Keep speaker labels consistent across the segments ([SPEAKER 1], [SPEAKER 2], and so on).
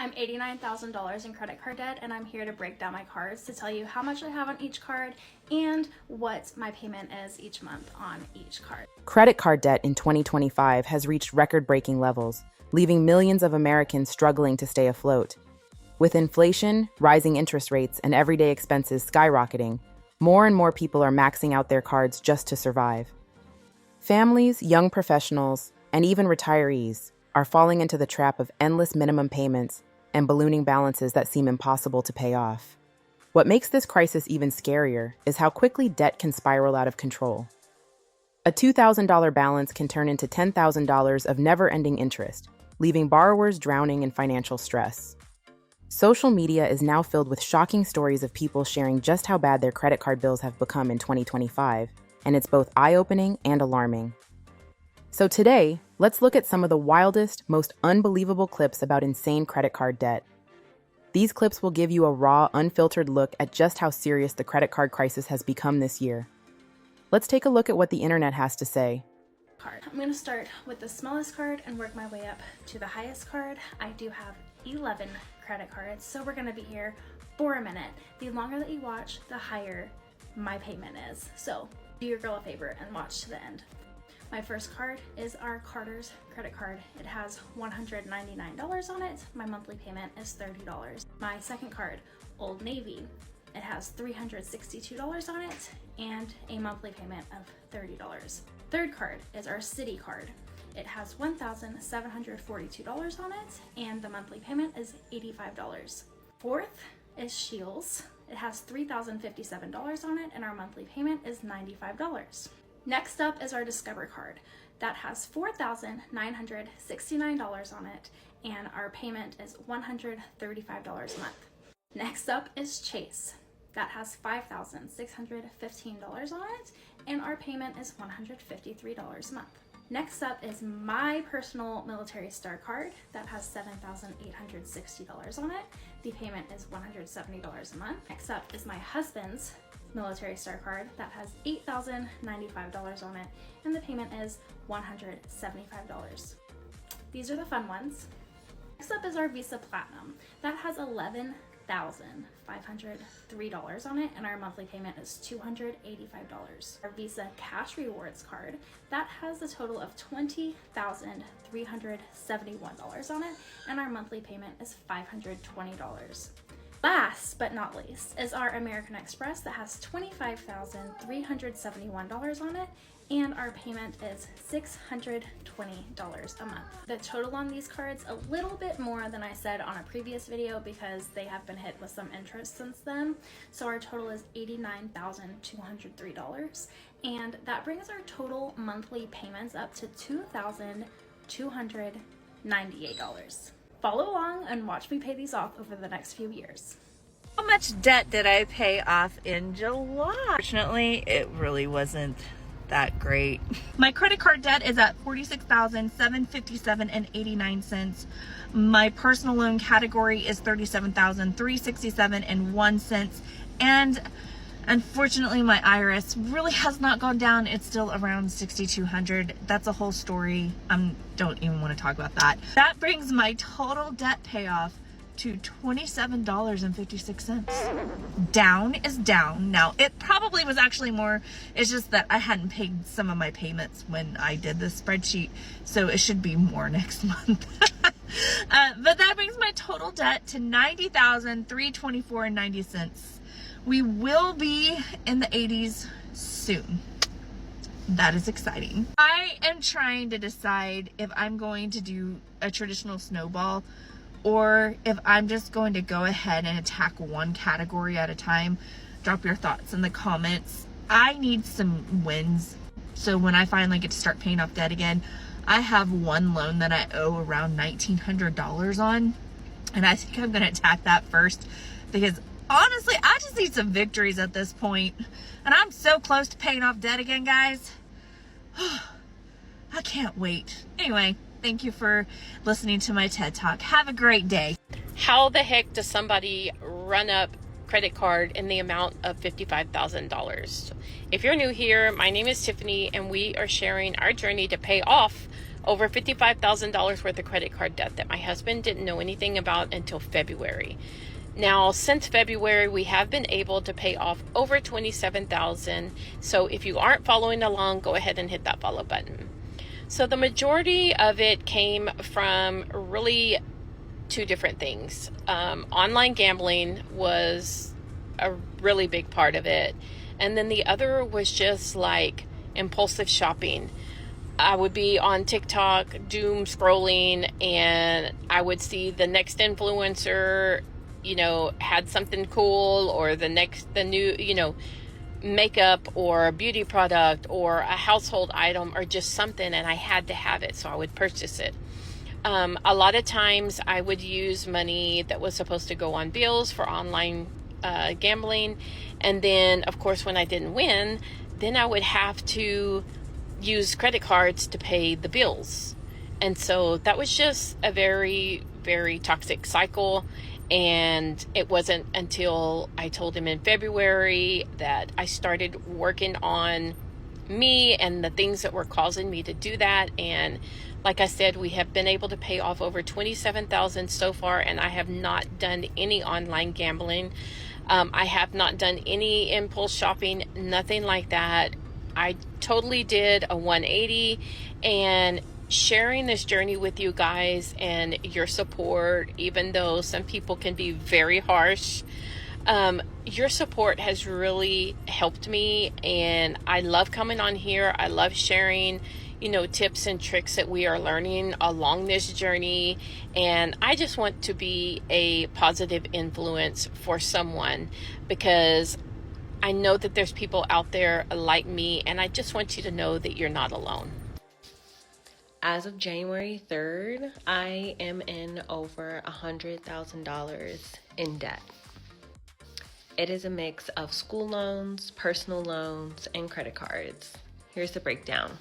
[SPEAKER 1] I'm $89,000 in credit card debt, and I'm here to break down my cards to tell you how much I have on each card and what my payment is each month on each card.
[SPEAKER 2] Credit card debt in 2025 has reached record-breaking levels, leaving millions of Americans struggling to stay afloat. With inflation, rising interest rates, and everyday expenses skyrocketing, more and more people are maxing out their cards just to survive. Families, young professionals, and even retirees are falling into the trap of endless minimum payments and ballooning balances that seem impossible to pay off. What makes this crisis even scarier is how quickly debt can spiral out of control. A $2,000 balance can turn into $10,000 of never-ending interest, leaving borrowers drowning in financial stress. Social media is now filled with shocking stories of people sharing just how bad their credit card bills have become in 2025, and it's both eye-opening and alarming. So today, let's look at some of the wildest, most unbelievable clips about insane credit card debt. These clips will give you a raw, unfiltered look at just how serious the credit card crisis has become this year. Let's take a look at what the internet has to say.
[SPEAKER 1] I'm going to start with the smallest card and work my way up to the highest card. I do have 11 credit cards, so we're going to be here for a minute. The longer that you watch, the higher my payment is. So do your girl a favor and watch to the end. My first card is our Carter's credit card. It has $199 on it. My monthly payment is $30. My second card, Old Navy. It has $362 on it and a monthly payment of $30. Third card is our Citi card. It has $1,742 on it and the monthly payment is $85. Fourth is Shields. It has $3,057 on it and our monthly payment is $95. Next up is our Discover card. That has $4,969 on it and our payment is $135 a month. Next up is Chase. That has $5,615 on it and our payment is $153 a month. Next up is my personal Military Star card. That has $7,860 on it. The payment is $170 a month. Next up is my husband's Military Star card. That has $8,095 on it and the payment is $175. These are the fun ones. Next up is our Visa Platinum. That has $11,503 on it and our monthly payment is $285. Our Visa Cash Rewards card, that has a total of $20,371 on it and our monthly payment is $520. Last but not least is our American Express that has $25,371 on it and our payment is $620 a month. The total on these cards a little bit more than I said on a previous video because they have been hit with some interest since then. So our total is $89,203 and that brings our total monthly payments up to $2,298. Follow along and watch me pay these off over the next few years.
[SPEAKER 3] How much debt did I pay off in July? Fortunately, it really wasn't that great. My credit card debt is at $46,757.89. My personal loan category is $37,367.01. And unfortunately, my IRS really has not gone down. It's still around $6,200. That's a whole story. Don't even want to talk about that. That brings my total debt payoff to $27.56. Down is down. Now, it probably was actually more. It's just that I hadn't paid some of my payments when I did this spreadsheet, so it should be more next month. But that brings my total debt to $90,324.90. We will be in the 80s soon. That is exciting. I am trying to decide if I'm going to do a traditional snowball or if I'm just going to go ahead and attack one category at a time. Drop your thoughts in the comments. I need some wins, so when I finally get to start paying off debt again, I have one loan that I owe around $1,900 on, and I think I'm going to attack that first because honestly, I just need some victories at this point, and I'm so close to paying off debt again, guys. I can't wait. Anyway, thank you for listening to my TED Talk. Have a great day.
[SPEAKER 4] How the heck does somebody run up credit card in the amount of $55,000? If you're new here, my name is Tiffany and we are sharing our journey to pay off over $55,000 worth of credit card debt that my husband didn't know anything about until February. Now, since February, we have been able to pay off over $27,000. So if you aren't following along, go ahead and hit that follow button. So the majority of it came from really two different things. Online gambling was a really big part of it. And then the other was just like impulsive shopping. I would be on TikTok, doom scrolling, and I would see the next influencer, had something cool, or the new, makeup or a beauty product or a household item or just something, and I had to have it, so I would purchase it. A lot of times I would use money that was supposed to go on bills for online gambling, and then of course when I didn't win, then I would have to use credit cards to pay the bills. And so that was just a very, very toxic cycle. And it wasn't until I told him in February that I started working on me and the things that were causing me to do that. And like I said, we have been able to pay off over $27,000 so far, and I have not done any online gambling. I have not done any impulse shopping, nothing like that. I totally did a 180, and sharing this journey with you guys and your support, even though some people can be very harsh, your support has really helped me, and I love coming on here. I love sharing, tips and tricks that we are learning along this journey, and I just want to be a positive influence for someone, because I know that there's people out there like me, and I just want you to know that you're not alone.
[SPEAKER 5] As of January 3rd, I am in over $100,000 in debt. It is a mix of school loans, personal loans, and credit cards. Here's the breakdown.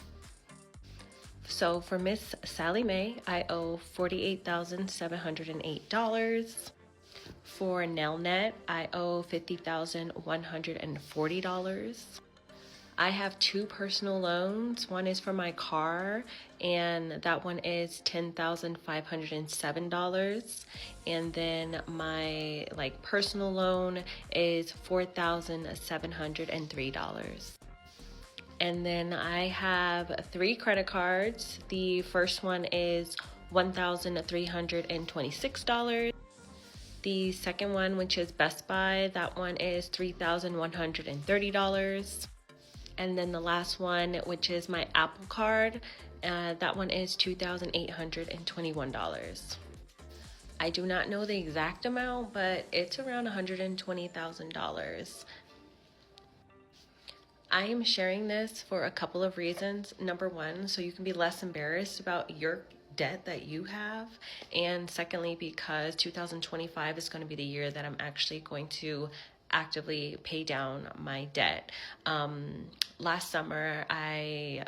[SPEAKER 5] So for Miss Sally Mae, I owe $48,708. For Nelnet, I owe $50,140. I have two personal loans. One is for my car, and that one is $10,507. And then my personal loan is $4,703. And then I have 3 credit cards. The first one is $1,326. The second one, which is Best Buy, that one is $3,130. And then the last one, which is my Apple Card, that one is $2,821. I do not know the exact amount, but it's around $120,000. I am sharing this for a couple of reasons. Number one, so you can be less embarrassed about your debt that you have, and secondly, because 2025 is going to be the year that I'm actually going to actively pay down my debt. Last summer, I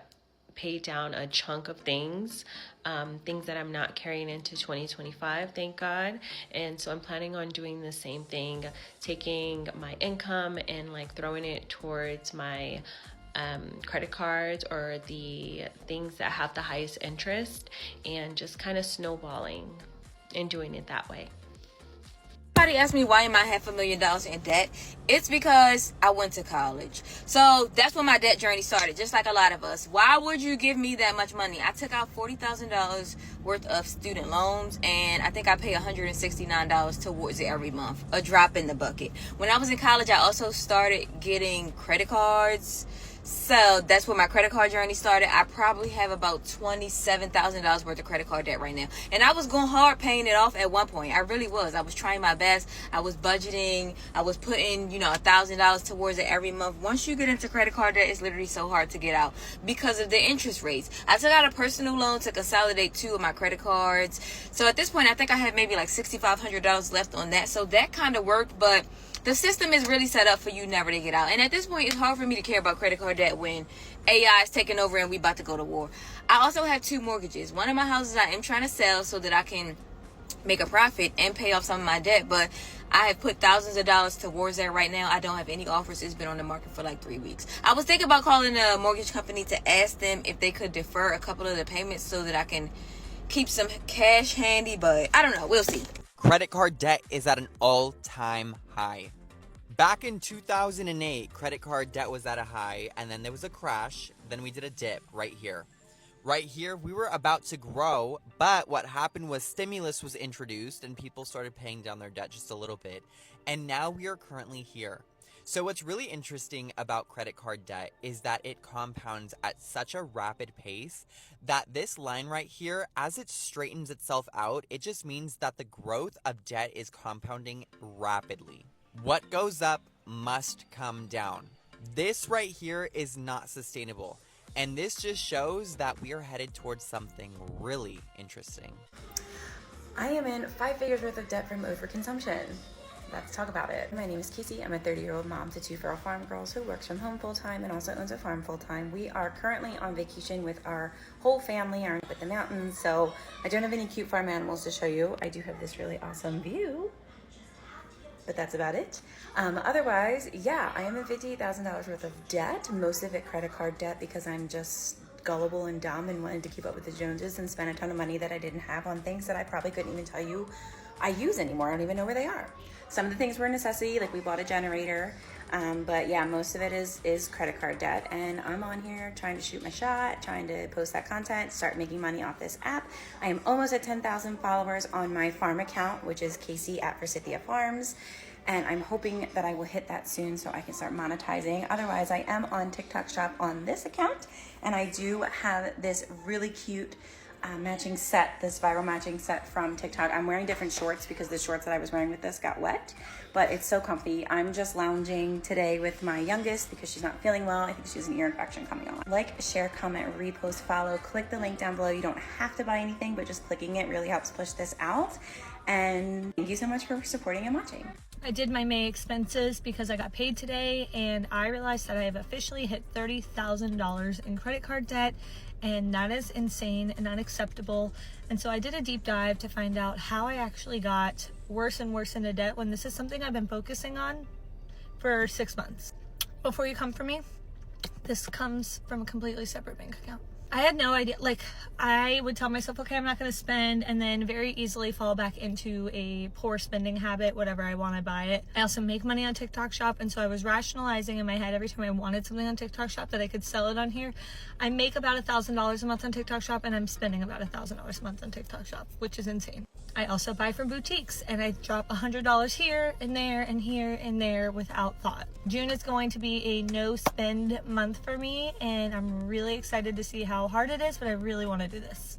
[SPEAKER 5] paid down a chunk of things that I'm not carrying into 2025, thank God. And so I'm planning on doing the same thing, taking my income and throwing it towards my credit cards or the things that have the highest interest, and just kind of snowballing and doing it that way.
[SPEAKER 6] Somebody asked me why am I $500,000 in debt. It's because I went to college. So that's when my debt journey started, just like a lot of us. Why would you give me that much money? I took out $40,000 worth of student loans, and I think I pay $169 towards it every month. A drop in the bucket. When I was in college, I also started getting credit cards. So that's where my credit card journey started. I probably have about $27,000 worth of credit card debt right now. And I was going hard paying it off at one point. I really was. I was trying my best. I was budgeting. I was putting, $1,000 towards it every month. Once you get into credit card debt, it's literally so hard to get out because of the interest rates. I took out a personal loan to consolidate 2 of my credit cards. So at this point, I think I have maybe $6,500 left on that. So that kind of worked, but the system is really set up for you never to get out. And at this point, it's hard for me to care about credit card debt when AI is taking over and we about to go to war. I also have 2 mortgages. One of my houses I am trying to sell so that I can make a profit and pay off some of my debt. But I have put thousands of dollars towards that right now. I don't have any offers. It's been on the market for like 3 weeks. I was thinking about calling a mortgage company to ask them if they could defer a couple of the payments so that I can keep some cash handy, but I don't know. We'll see.
[SPEAKER 7] Credit card debt is at an all-time high. Back in 2008, credit card debt was at a high, and then there was a crash. Then we did a dip right here. Right here, we were about to grow, but what happened was stimulus was introduced and people started paying down their debt just a little bit. And now we are currently here. So what's really interesting about credit card debt is that it compounds at such a rapid pace that this line right here, as it straightens itself out, it just means that the growth of debt is compounding rapidly. What goes up must come down. This right here is not sustainable. And this just shows that we are headed towards something really interesting.
[SPEAKER 8] I am in 5 figures worth of debt from overconsumption. Let's talk about it. My name is Casey. I'm a 30-year-old mom to 2 feral farm girls who works from home full-time and also owns a farm full-time. We are currently on vacation with our whole family. We're up at the mountains, so I don't have any cute farm animals to show you. I do have this really awesome view, but that's about it. Otherwise, yeah, I am in $58,000 worth of debt, most of it credit card debt because I'm just gullible and dumb and wanted to keep up with the Joneses and spend a ton of money that I didn't have on things that I probably couldn't even tell you I use anymore. I don't even know where they are. Some of the things were a necessity, like we bought a generator, but yeah, most of it is credit card debt, and I'm on here trying to shoot my shot, trying to post that content, start making money off this app. I am almost at 10,000 followers on my farm account, which is Casey at Forsythia Farms, and I'm hoping that I will hit that soon so I can start monetizing. Otherwise, I am on TikTok Shop on this account, and I do have this really cute matching set, this viral matching set from TikTok. I'm wearing different shorts because the shorts that I was wearing with this got wet, but it's so comfy. I'm just lounging today with my youngest because she's not feeling well. I think she has an ear infection coming on. Like, share, comment, repost, follow, click the link down below. You don't have to buy anything, but just clicking it really helps push this out. And thank you so much for supporting and watching.
[SPEAKER 9] I did my May expenses because I got paid today, and I realized that I have officially hit $30,000 in credit card debt, and that is insane and unacceptable. And so I did a deep dive to find out how I actually got worse and worse into debt when this is something I've been focusing on for 6 months. Before you come for me, this comes from a completely separate bank account. I had no idea. Like, I would tell myself, okay, I'm not going to spend, and then very easily fall back into a poor spending habit. Whatever I want, I buy it. I also make money on TikTok Shop, and so I was rationalizing in my head every time I wanted something on TikTok Shop that I could sell it on here. I make about $1,000 a month on TikTok Shop, and I'm spending about $1,000 a month on TikTok Shop, which is insane. I also buy from boutiques, and I drop $100 here and there and here and there without thought. June is going to be a no spend month for me, and I'm really excited to see how hard it is, but I really want to do this.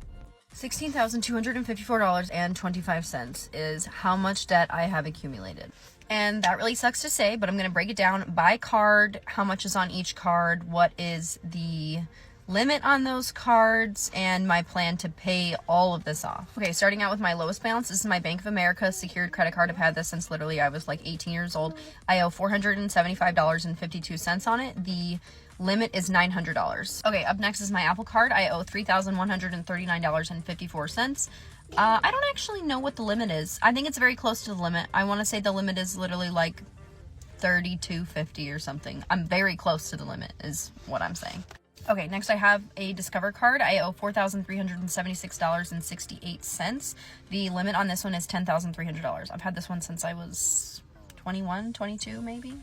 [SPEAKER 10] $16,254.25 is how much debt I have accumulated. And that really sucks to say, but I'm going to break it down by card, how much is on each card, what is the limit on those cards, and my plan to pay all of this off. Okay, starting out with my lowest balance, this is my Bank of America secured credit card. I've had this since literally I was like 18 years old. I owe $475.52 on it. The limit is $900. Okay, up next is my Apple Card. I owe $3,139.54. I don't actually know what the limit is. I think it's very close to the limit. I want to say the limit is literally like $32.50 or something. I'm very close to the limit is what I'm saying. Okay, next I have a Discover card. I owe $4,376.68. The limit on this one is $10,300. I've had this one since I was 21, 22 maybe.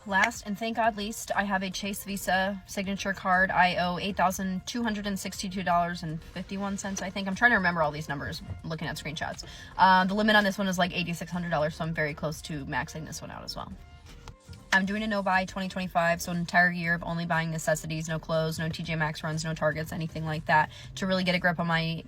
[SPEAKER 10] Last, and thank God least, I have a Chase Visa signature card. I owe $8,262.51, I think. I'm trying to remember all these numbers, looking at screenshots. The limit on this one is like $8,600, so I'm very close to maxing this one out as well. I'm doing a no-buy 2025, so an entire year of only buying necessities, no clothes, no TJ Maxx runs, no Targets, anything like that, to really get a grip on my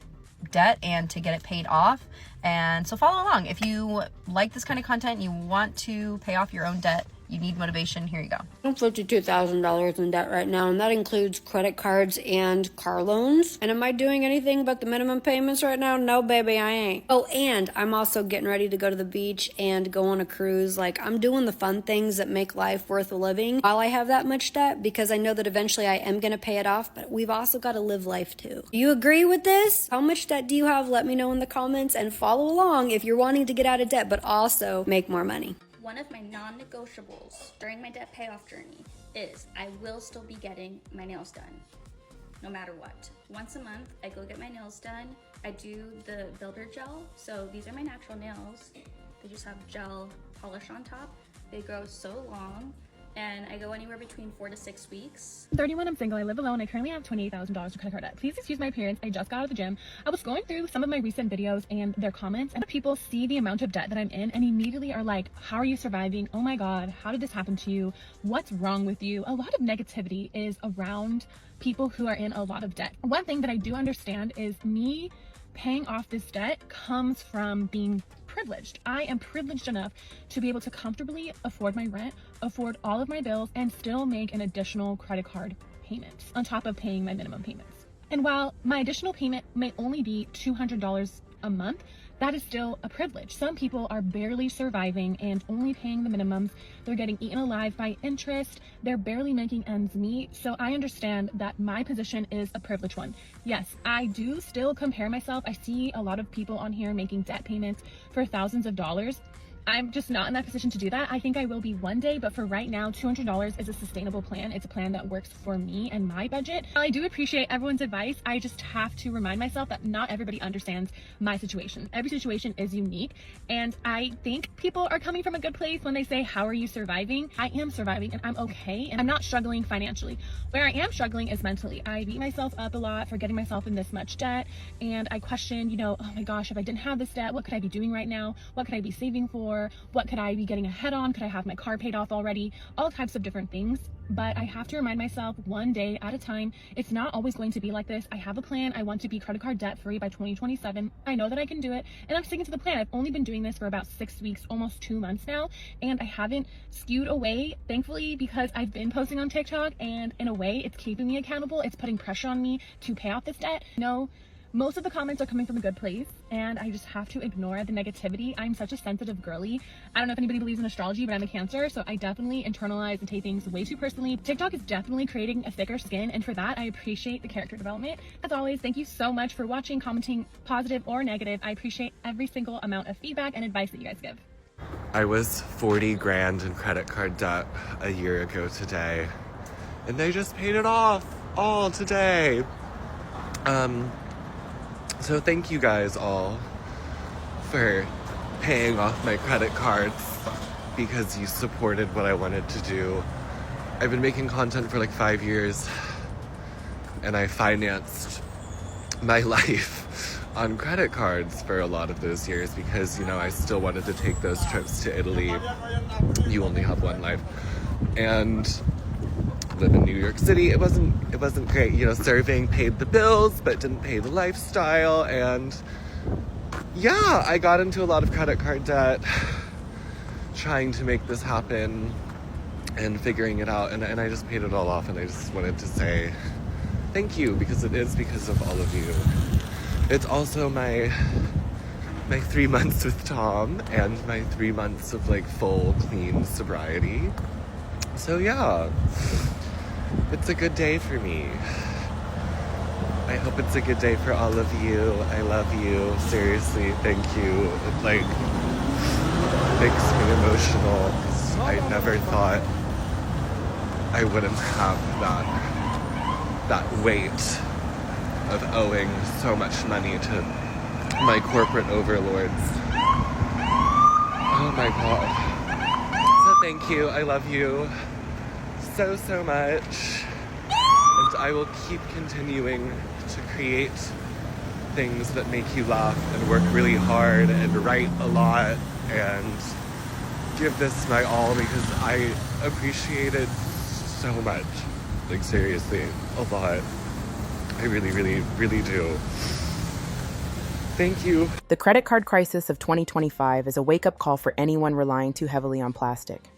[SPEAKER 10] debt and to get it paid off. And so follow along. If you like this kind of content, you want to pay off your own debt, You need motivation, here you go.
[SPEAKER 11] I'm $52,000 in debt right now, and that includes credit cards and car loans. And am I doing anything but the minimum payments right now? No, baby, I ain't. Oh, and I'm also getting ready to go to the beach and go on a cruise. Like, I'm doing the fun things that make life worth living while I have that much debt, because I know that eventually I am going to pay it off, but we've also got to live life too. Do you agree with this? How much debt do you have? Let me know in the comments, and follow along if you're wanting to get out of debt, but also make more money.
[SPEAKER 12] One of my non-negotiables during my debt payoff journey is I will still be getting my nails done, no matter what. Once a month, I go get my nails done. I do the builder gel. So these are my natural nails. They just have gel polish on top. They grow so long, and I go anywhere between 4 to 6 weeks.
[SPEAKER 13] I'm 31, I'm single, I live alone, I currently have $28,000 in credit card debt. Please excuse my appearance, I just got out of the gym. I was going through some of my recent videos and their comments, and people see the amount of debt that I'm in and immediately are like, how are you surviving? Oh my God, how did this happen to you? What's wrong with you? A lot of negativity is around people who are in a lot of debt. One thing that I do understand is me paying off this debt comes from being privileged. I am privileged enough to be able to comfortably afford my rent, afford all of my bills, and still make an additional credit card payment on top of paying my minimum payments. And while my additional payment may only be $200 a month, that is still a privilege. Some people are barely surviving and only paying the minimums. They're getting eaten alive by interest. They're barely making ends meet. So I understand that my position is a privileged one. Yes, I do still compare myself. I see a lot of people on here making debt payments for thousands of dollars. I'm just not in that position to do that. I think I will be one day, but for right now, $200 is a sustainable plan. It's a plan that works for me and my budget. While I do appreciate everyone's advice, I just have to remind myself that not everybody understands my situation. Every situation is unique, and I think people are coming from a good place when they say, how are you surviving? I am surviving, and I'm okay, and I'm not struggling financially. Where I am struggling is mentally. I beat myself up a lot for getting myself in this much debt, and I question, oh my gosh, if I didn't have this debt, what could I be doing right now? What could I be saving for? What could I be getting ahead on? Could I have my car paid off already? All types of different things. But I have to remind myself one day at a time, it's not always going to be like this. I have a plan. I want to be credit card debt free by 2027. I know that I can do it, and I'm sticking to the plan. I've only been doing this for about 6 weeks, almost 2 months now, and I haven't skewed away, thankfully, because I've been posting on TikTok, and in a way, it's keeping me accountable. It's putting pressure on me to pay off this debt. Most of the comments are coming from a good place, and I just have to ignore the negativity. I'm such a sensitive girly. I don't know if anybody believes in astrology, but I'm a Cancer, so I definitely internalize and take things way too personally. TikTok is definitely creating a thicker skin, and for that, I appreciate the character development. As always, thank you so much for watching, commenting, positive or negative. I appreciate every single amount of feedback and advice that you guys give.
[SPEAKER 14] I was 40 grand in credit card debt a year ago today, and they just paid it off all today. So thank you guys all for paying off my credit cards because you supported what I wanted to do. I've been making content for like 5 years, and I financed my life on credit cards for a lot of those years because, I still wanted to take those trips to Italy. You only have one life. And live in New York City. It wasn't great. Serving paid the bills but didn't pay the lifestyle, and yeah, I got into a lot of credit card debt trying to make this happen and figuring it out, and I just paid it all off, and I just wanted to say thank you, because it is because of all of you. It's also my 3 months with Tom and my 3 months of full clean sobriety. So yeah, it's a good day for me. I hope it's a good day for all of you. I love you. Seriously, thank you. It makes me emotional. I never thought I wouldn't have that weight of owing so much money to my corporate overlords. Oh my God. So thank you. I love you so much, and I will keep continuing to create things that make you laugh and work really hard and write a lot and give this my all, because I appreciate it so much. Seriously, a lot. I really, really, really do. Thank you.
[SPEAKER 2] The credit card crisis of 2025 is a wake-up call for anyone relying too heavily on plastic.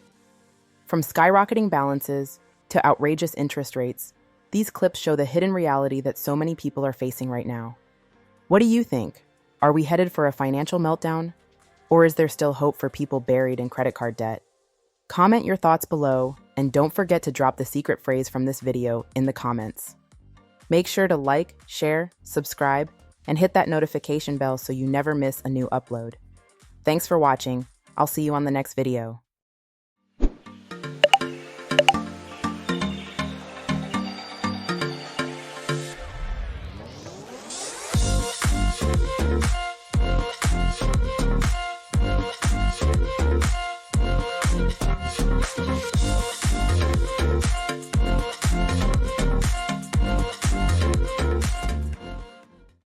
[SPEAKER 2] From skyrocketing balances to outrageous interest rates, these clips show the hidden reality that so many people are facing right now. What do you think? Are we headed for a financial meltdown? Or is there still hope for people buried in credit card debt? Comment your thoughts below, and don't forget to drop the secret phrase from this video in the comments. Make sure to like, share, subscribe, and hit that notification bell so you never miss a new upload. Thanks for watching. I'll see you on the next video.